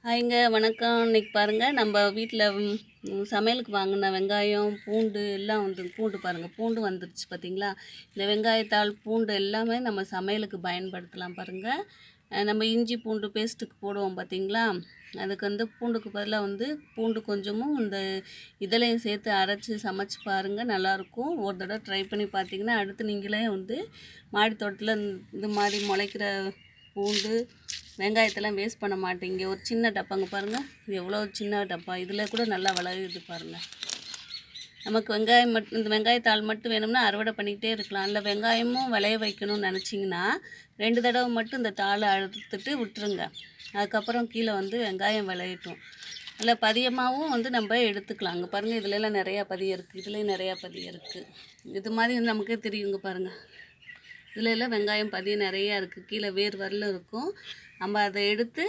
ஹாய்ங்க வணக்கம். இன்னைக்கு பாருங்கள் நம்ம வீட்டில் சமையலுக்கு வாங்கின வெங்காயம் பூண்டு எல்லாம் வந்து பூண்டு பாருங்கள், பூண்டு வந்துருச்சு பார்த்தீங்களா. இந்த வெங்காயத்தாள் பூண்டு எல்லாமே நம்ம சமையலுக்கு பயன்படுத்தலாம் பாருங்கள். நம்ம இஞ்சி பூண்டு பேஸ்ட்டுக்கு போடுவோம் பார்த்தீங்களா, அதுக்கு வந்து பூண்டுக்கு பதிலாக வந்து பூண்டு கொஞ்சமும் இந்த இதழையும் சேர்த்து அரைச்சி சமைச்சு பாருங்கள், நல்லாயிருக்கும். ஒரு தடவை ட்ரை பண்ணி பார்த்தீங்கன்னா அடுத்து நீங்களே வந்து மாடி தோட்டத்தில் இந்த மாதிரி முளைக்கிற பூண்டு வெங்காயத்தெல்லாம் வேஸ்ட் பண்ண மாட்டீங்க. ஒரு சின்ன டப்பாங்க பாருங்கள், இது எவ்வளோ சின்ன டப்பா, இதில் கூட நல்லா வளருது பாருங்கள். நமக்கு வெங்காயம் மட்டும், இந்த வெங்காயத்தாள் மட்டும் வேணும்னா அறுவடை பண்ணிக்கிட்டே இருக்கலாம். இல்லை வெங்காயமும் விளைய வைக்கணும்னு நினச்சிங்கன்னா 2 தடவை மட்டும் இந்த தாளை அறுத்துட்டு விட்டுருங்க. அதுக்கப்புறம் கீழே வந்து வெங்காயம் விளையட்டும். இல்லை பதியமாகவும் வந்து நம்ம எடுத்துக்கலாம். அங்கே பாருங்கள், இதுலலாம் நிறையா பதியம் இருக்குது, இதுலேயும் நிறையா பதியம் இருக்குது. இது மாதிரி வந்து நமக்கே தெரியுங்க பாருங்கள். இதில் எல்லாம் வெங்காயம் பதியம் நிறையா இருக்குது, கீழே வேர் வரலும் இருக்கும். நம்ம அதை எடுத்து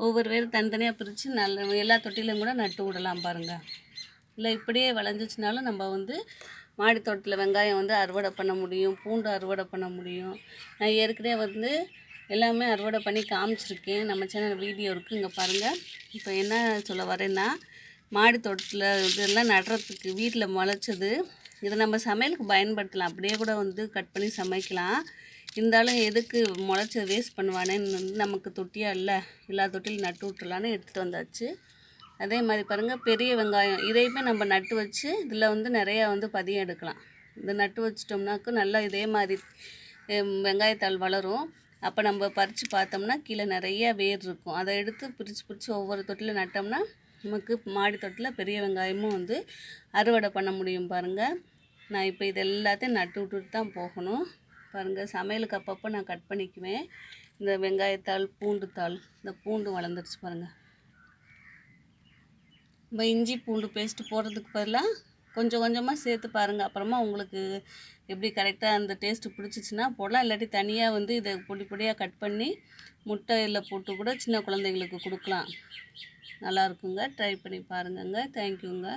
ஒவ்வொரு வேர் தனித்தனியாக பிரித்து நல்ல எல்லா தொட்டிலையும் கூட நட்டு விடலாம் பாருங்கள். இல்லை இப்படியே விளைஞ்சிச்சினாலும் நம்ம வந்து மாடி தோட்டத்தில் வெங்காயம் வந்து அறுவடை பண்ண முடியும், பூண்டு அறுவடை பண்ண முடியும். நான் ஏற்கனவே வந்து எல்லாமே அறுவடை பண்ணி காமிச்சிருக்கேன், நம்ம சேனல் வீடியோ இருக்குது, இங்கே பாருங்கள். இப்போ என்ன சொல்ல வரேன்னா, மாடி தோட்டத்தில் இதெல்லாம் நடுறதுக்கு வீட்டில் முளைச்சது, இதை நம்ம சமையலுக்கு பயன்படுத்தலாம். அப்படியே கூட வந்து கட் பண்ணி சமைக்கலாம். இருந்தாலும் எதுக்கு முளைச்ச வேஸ்ட் பண்ணுவானேன்னு வந்து நமக்கு தொட்டியாக இல்லை, எல்லா தொட்டிலும் நட்டு விட்டுலான்னு எடுத்துகிட்டு வந்தாச்சு. அதே மாதிரி பாருங்கள், பெரிய வெங்காயம் இதையுமே நம்ம நட்டு வச்சு இதில் வந்து நிறையா வந்து பதியம் எடுக்கலாம். இந்த நட்டு வச்சிட்டோம்னாக்க நல்லா இதே மாதிரி வெங்காயத்தாள் வளரும். அப்போ நம்ம பறித்து பார்த்தோம்னா கீழே நிறைய வேர் இருக்கும். அதை எடுத்து பிரித்து ஒவ்வொரு தொட்டிலும் நட்டோம்னா நமக்கு மாடி தொட்டில் பெரிய வெங்காயமும் வந்து அறுவடை பண்ண முடியும் பாருங்கள். நான் இப்போ இது எல்லாத்தையும் நட்டு விட்டுட்டு தான் போகணும் பாருங்கள். சமையலுக்கு அப்பப்போ நான் கட் பண்ணிக்குவேன். இந்த வெங்காயத்தாள் பூண்டு தாள், இந்த பூண்டு வளர்ந்துருச்சு பாருங்கள். நம்ம இஞ்சி பூண்டு பேஸ்ட்டு போடுறதுக்கு பதிலாக கொஞ்சம் கொஞ்சமாக சேர்த்து பாருங்கள். அப்புறமா உங்களுக்கு எப்படி கரெக்டாக அந்த டேஸ்ட்டு பிடிச்சிச்சின்னா போடலாம். இல்லாட்டி தனியாக வந்து இதை பொடி பொடியாக கட் பண்ணி முட்டையில் போட்டு கூட சின்ன குழந்தைங்களுக்கு கொடுக்கலாம். நல்லாயிருக்குங்க. ட்ரை பண்ணி பாருங்கங்க. தேங்க்யூங்க.